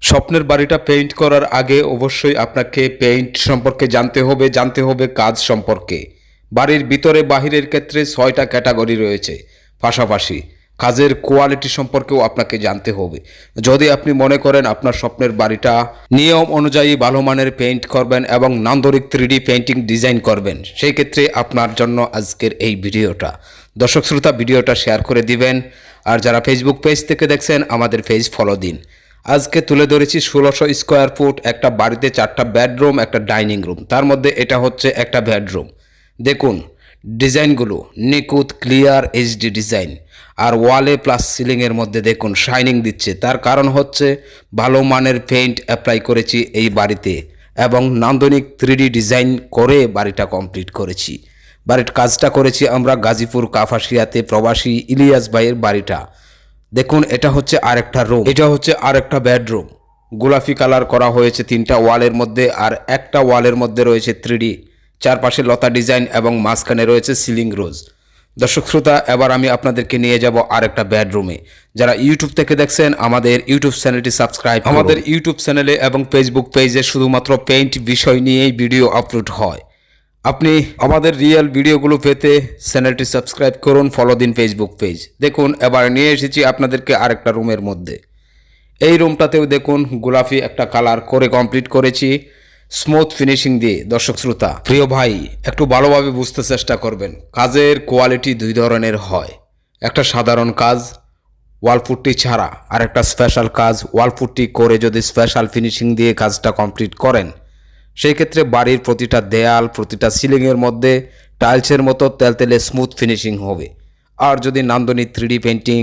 স্বপ্নের বাড়িটা পেইন্ট করার আগে অবশ্যই আপনাকে পেইন্ট সম্পর্কে জানতে হবে কাজ সম্পর্কে। বাড়ির ভিতরে বাহিরের ক্ষেত্রে 6টা ক্যাটাগরি রয়েছে। পাশাপাশি কাজের কোয়ালিটি সম্পর্কেও আপনাকে জানতে হবে। যদি আপনি মনে করেন আপনার স্বপ্নের বাড়িটা নিয়ম অনুযায়ী ভালো মানের পেইন্ট করবেন এবং নান্দনিক 3D পেইন্টিং ডিজাইন করবেন, সেই ক্ষেত্রে আপনার জন্য আজকের এই ভিডিওটা। দর্শক শ্রোতা, ভিডিওটা শেয়ার করে দিবেন, আর যারা ফেসবুক পেজ থেকে দেখছেন আমাদের পেজ ফলো দিন। আজকে তুলে ধরেছি 1600 স্কোয়ার ফুট একটা বাড়িতে 4টা বেডরুম, একটা ডাইনিং রুম, তার মধ্যে এটা হচ্ছে একটা বেডরুম। দেখুন ডিজাইনগুলো নিখুঁত ক্লিয়ার এইচডি ডিজাইন, আর ওয়ালে প্লাস সিলিংয়ের মধ্যে দেখুন শাইনিং দিচ্ছে। তার কারণ হচ্ছে ভালো মানের পেইন্ট অ্যাপ্লাই করেছি এই বাড়িতে এবং নান্দনিক 3D ডিজাইন করে বাড়িটা কমপ্লিট করেছি। বাড়ির কাজটা করেছি আমরা গাজীপুর কাপাসিয়াতে প্রবাসী ইলিয়াস ভাইয়ের বাড়িটা। দেখুন এটা হচ্ছে আরেকটা রুম, এটা হচ্ছে আরেকটা বেডরুম। গোলাপি কালার করা হয়েছে 3টা ওয়ালের মধ্যে, আর একটা ওয়ালের মধ্যে রয়েছে 3D, চারপাশে লতা ডিজাইন এবং মাঝখানে রয়েছে সিলিং রোজ। দর্শক শ্রোতা, এবার আমি আপনাদেরকে নিয়ে যাব আরেকটা বেডরুমে। যারা ইউটিউব থেকে দেখছেন আমাদের ইউটিউব চ্যানেলটি সাবস্ক্রাইব। আমাদের ইউটিউব চ্যানেলে এবং ফেসবুক পেজে শুধুমাত্র পেইন্ট বিষয় নিয়েই ভিডিও আপলোড হয়। আপনি আমাদের রিয়েল ভিডিওগুলো পেতে চ্যানেলটি সাবস্ক্রাইব করুন, ফলো দিন ফেসবুক পেজ। দেখুন এবার নিয়ে এসেছি আপনাদেরকে আরেকটা রুমের মধ্যে। এই রুমটাতেও দেখুন গোলাপি একটা কালার করে কমপ্লিট করেছি স্মুথ ফিনিশিং দিয়ে। দর্শক শ্রোতা, প্রিয় ভাই, একটু ভালোভাবে বুঝতে চেষ্টা করবেন। কাজের কোয়ালিটি দুই ধরনের হয়, একটা সাধারণ কাজ ওয়ালপুট্টি ছাড়া, আর একটা স্পেশাল কাজ ওয়ালপুট্টি করে যদি স্পেশাল ফিনিশিং দিয়ে কাজটা কমপ্লিট করেন, সেই ক্ষেত্রে বাড়ির প্রতিটা দেয়াল প্রতিটা সিলিংয়ের মধ্যে টাইলসের মতো তেলতেলে স্মুথ ফিনিশিং হবে। আর যদি নান্দনিক 3D পেইন্টিং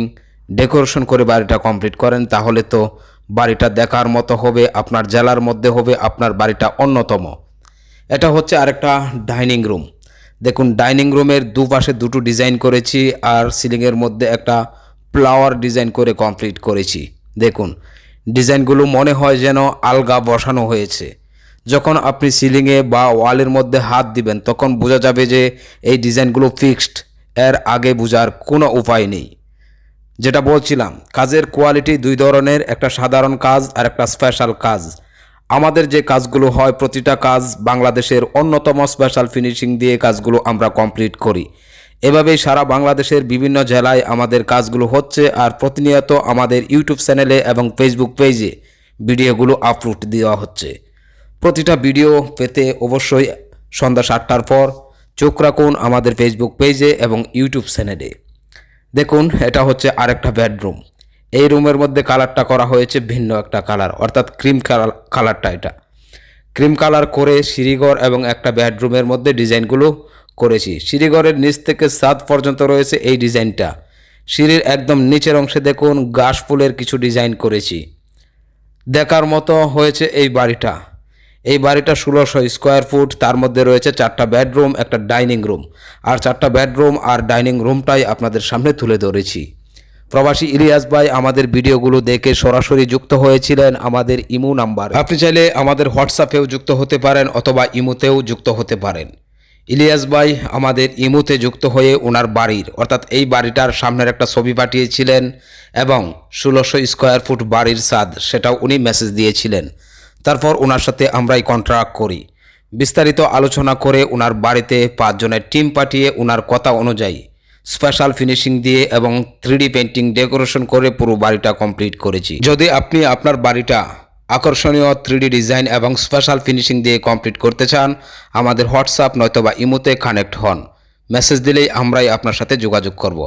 ডেকোরেশন করে বাড়িটা কমপ্লিট করেন, তাহলে তো বাড়িটা দেখার মতো হবে, আপনার জেলার মধ্যে হবে আপনার বাড়িটা অন্যতম। এটা হচ্ছে আরেকটা ডাইনিং রুম। দেখুন ডাইনিং রুমের দুপাশে দুটো ডিজাইন করেছি, আর সিলিংয়ের মধ্যে একটা ফ্লাওয়ার ডিজাইন করে কমপ্লিট করেছি। দেখুন ডিজাইনগুলো মনে হয় যেন আলগা বসানো হয়েছে। যখন আপনি সিলিংয়ে বা ওয়ালের মধ্যে হাত দিবেন তখন বোঝা যাবে যে এই ডিজাইনগুলো ফিক্সড, এর আগে বোঝার কোনো উপায় নেই। যেটা বলছিলাম, কাজের কোয়ালিটি দুই ধরনের, একটা সাধারণ কাজ আর একটা স্পেশাল কাজ। আমাদের যে কাজগুলো হয় প্রতিটা কাজ বাংলাদেশের অন্যতম স্পেশাল ফিনিশিং দিয়ে কাজগুলো আমরা কমপ্লিট করি। এভাবেই সারা বাংলাদেশের বিভিন্ন জেলায় আমাদের কাজগুলো হচ্ছে, আর প্রতিনিয়ত আমাদের ইউটিউব চ্যানেলে এবং ফেসবুক পেজে ভিডিওগুলো আপলোড দেওয়া হচ্ছে। প্রতিটা ভিডিও পেতে অবশ্যই সন্ধ্যা 7টার পর চোখ রাখুন আমাদের ফেসবুক পেজে এবং ইউটিউব চ্যানেলে। দেখুন এটা হচ্ছে আরেকটা বেডরুম। এই রুমের মধ্যে কালারটা করা হয়েছে ভিন্ন একটা কালার, অর্থাৎ ক্রিম কালারটা। এটা ক্রিম কালার করে সিঁড়িঘর এবং একটা বেডরুমের মধ্যে ডিজাইনগুলো করেছি। সিঁড়িঘরের নিচ থেকে ছাদ পর্যন্ত রয়েছে এই ডিজাইনটা। সিঁড়ির একদম নিচের অংশে দেখুন ঘাস ফুলের কিছু ডিজাইন করেছি। দেখার মতো হয়েছে এই বাড়িটা। এই বাড়িটা 1600 স্কোয়ার ফুট, তার মধ্যে রয়েছে 4টা বেডরুম, একটা ডাইনিং রুম, আর 4টা বেডরুম আর ডাইনিং রুমটাই আপনাদের সামনে তুলে ধরেছি। প্রবাসী ইলিয়াস ভাই আমাদের ভিডিওগুলো দেখে সরাসরি যুক্ত হয়েছিলেন আমাদের ইমো নাম্বার। আপনি চাইলে আমাদের হোয়াটসঅ্যাপেও যুক্ত হতে পারেন অথবা ইমোতেও যুক্ত হতে পারেন। ইলিয়াস ভাই আমাদের ইমোতে যুক্ত হয়ে ওনার বাড়ির, অর্থাৎ এই বাড়িটার সামনের একটা ছবি পাঠিয়েছিলেন এবং 1600 স্কোয়ার ফুট বাড়ির ছাদ, সেটাও উনি মেসেজ দিয়েছিলেন। তারপর ওনার সাথে আমরাই কন্ট্রাক্ট করি, বিস্তারিত আলোচনা করে ওনার বাড়িতে 5 জনের টিম পাঠিয়ে ওনার কথা অনুযায়ী স্পেশাল ফিনিশিং দিয়ে এবং 3D পেইন্টিং ডেকোরেশন করে পুরো বাড়িটা কমপ্লিট করেছি। যদি আপনি আপনার বাড়িটা আকর্ষণীয় 3D ডিজাইন এবং স্পেশাল ফিনিশিং দিয়ে কমপ্লিট করতে চান, আমাদের হোয়াটসঅ্যাপ নয়তোবা ইমোতে কানেক্ট হন। মেসেজ দিলেই আমরাই আপনার সাথে যোগাযোগ করব।